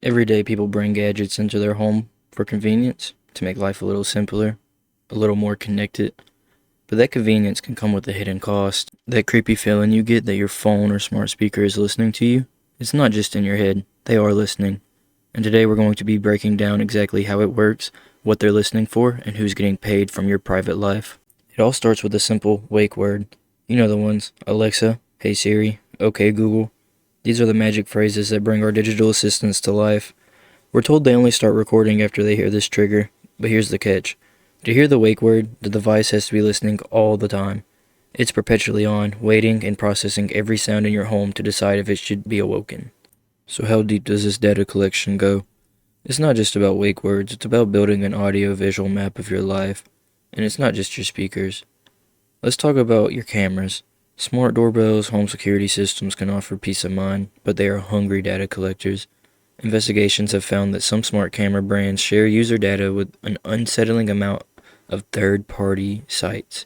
Every day people bring gadgets into their home for convenience, to make life a little simpler, a little more connected. But that convenience can come with a hidden cost. That creepy feeling you get that your phone or smart speaker is listening to you, it's not just in your head, they are listening. And today we're going to be breaking down exactly how it works, what they're listening for, and who's getting paid from your private life. It all starts with a simple wake word. You know the ones: Alexa, Hey Siri, OK Google. These are the magic phrases that bring our digital assistants to life. We're told they only start recording after they hear this trigger, but here's the catch. To hear the wake word, the device has to be listening all the time. It's perpetually on, waiting and processing every sound in your home to decide if it should be awoken. So how deep does this data collection go? It's not just about wake words, it's about building an audio-visual map of your life. And it's not just your speakers. Let's talk about your cameras. Smart doorbells, home security systems can offer peace of mind, but they are hungry data collectors. Investigations have found that some smart camera brands share user data with an unsettling amount of third-party sites,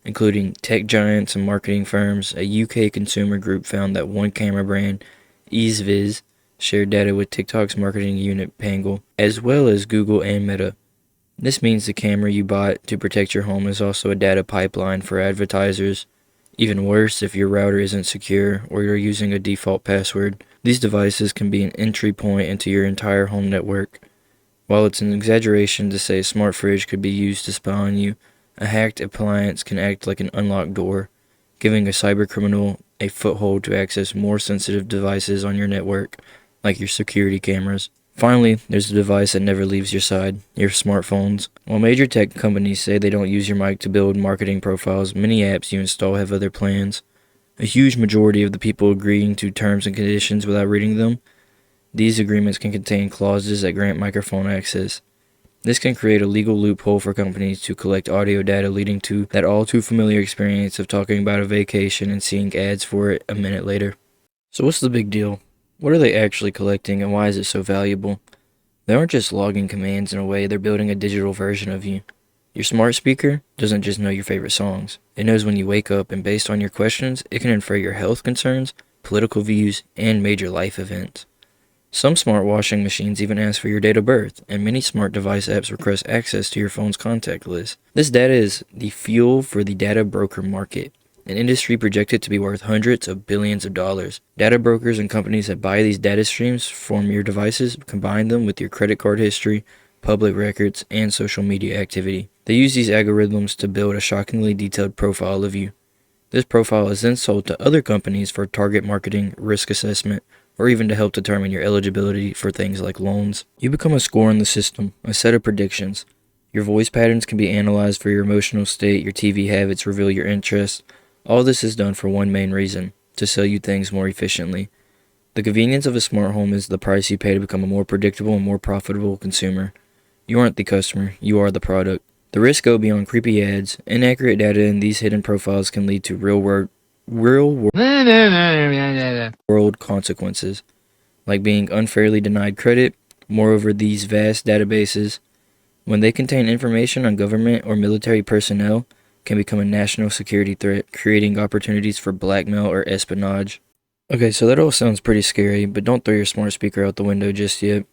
including tech giants and marketing firms. A UK consumer group found that one camera brand, EaseViz, shared data with TikTok's marketing unit Pangle, as well as Google and Meta. This means the camera you bought to protect your home is also a data pipeline for advertisers. Even worse, if your router isn't secure or you're using a default password, these devices can be an entry point into your entire home network. While it's an exaggeration to say a smart fridge could be used to spy on you, a hacked appliance can act like an unlocked door, giving a cybercriminal a foothold to access more sensitive devices on your network, like your security cameras. Finally, there's the device that never leaves your side, your smartphones. While major tech companies say they don't use your mic to build marketing profiles, many apps you install have other plans. A huge majority of the people agreeing to terms and conditions without reading them. These agreements can contain clauses that grant microphone access. This can create a legal loophole for companies to collect audio data, leading to that all too familiar experience of talking about a vacation and seeing ads for it a minute later. So what's the big deal? What are they actually collecting, and why is it so valuable? They aren't just logging commands in a way, they're building a digital version of you. Your smart speaker doesn't just know your favorite songs. It knows when you wake up, and based on your questions, it can infer your health concerns, political views, and major life events. Some smart washing machines even ask for your date of birth, and many smart device apps request access to your phone's contact list. This data is the fuel for the data broker market, an industry projected to be worth hundreds of billions of dollars. Data brokers and companies that buy these data streams from your devices combine them with your credit card history, public records, and social media activity. They use these algorithms to build a shockingly detailed profile of you. This profile is then sold to other companies for target marketing, risk assessment, or even to help determine your eligibility for things like loans. You become a score in the system, a set of predictions. Your voice patterns can be analyzed for your emotional state, your TV habits reveal your interests. All this is done for one main reason: to sell you things more efficiently. The convenience of a smart home is the price you pay to become a more predictable and more profitable consumer. You aren't the customer, you are the product. The risks go beyond creepy ads. Inaccurate data in these hidden profiles can lead to real-world consequences, like being unfairly denied credit. Moreover, these vast databases, when they contain information on government or military personnel, can become a national security threat, creating opportunities for blackmail or espionage. Okay, so that all sounds pretty scary, but don't throw your smart speaker out the window just yet.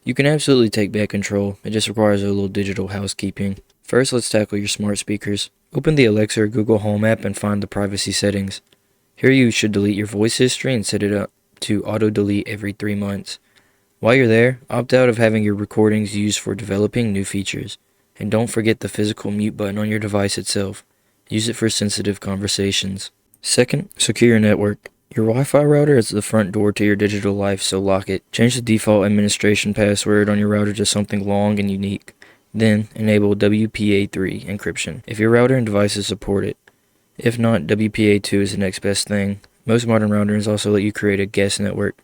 You can absolutely take back control. It just requires a little digital housekeeping. First, let's tackle your smart speakers. Open the Alexa or Google Home app and find the privacy settings. Here you should delete your voice history and set it up to auto-delete every 3 months. While you're there, opt out of having your recordings used for developing new features. And don't forget the physical mute button on your device itself. Use it for sensitive conversations. Second, secure your network. Your Wi-Fi router is the front door to your digital life, so lock it. Change the default administration password on your router to something long and unique. Then, enable WPA3 encryption if your router and devices support it. If not, WPA2 is the next best thing. Most modern routers also let you create a guest network.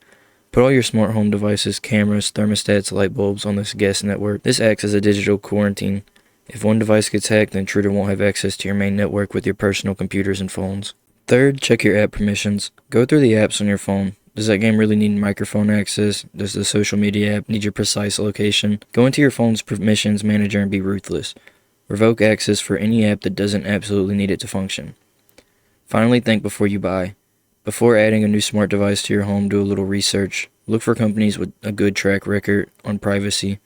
Put all your smart home devices, cameras, thermostats, light bulbs on this guest network. This acts as a digital quarantine. If one device gets hacked, the intruder won't have access to your main network with your personal computers and phones. Third, check your app permissions. Go through the apps on your phone. Does that game really need microphone access? Does the social media app need your precise location? Go into your phone's permissions manager and be ruthless. Revoke access for any app that doesn't absolutely need it to function. Finally, think before you buy. Before adding a new smart device to your home, do a little research. Look for companies with a good track record on privacy.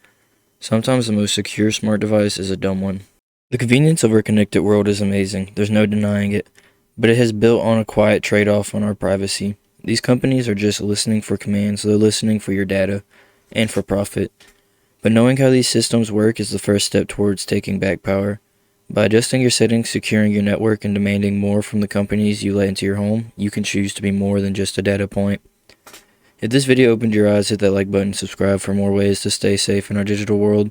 Sometimes the most secure smart device is a dumb one. The convenience of our connected world is amazing, there's no denying it, but it has built on a quiet trade-off on our privacy. These companies are just listening for commands, they're listening for your data, and for profit. But knowing how these systems work is the first step towards taking back power. By adjusting your settings, securing your network, and demanding more from the companies you let into your home, you can choose to be more than just a data point. If this video opened your eyes, hit that like button, subscribe for more ways to stay safe in our digital world.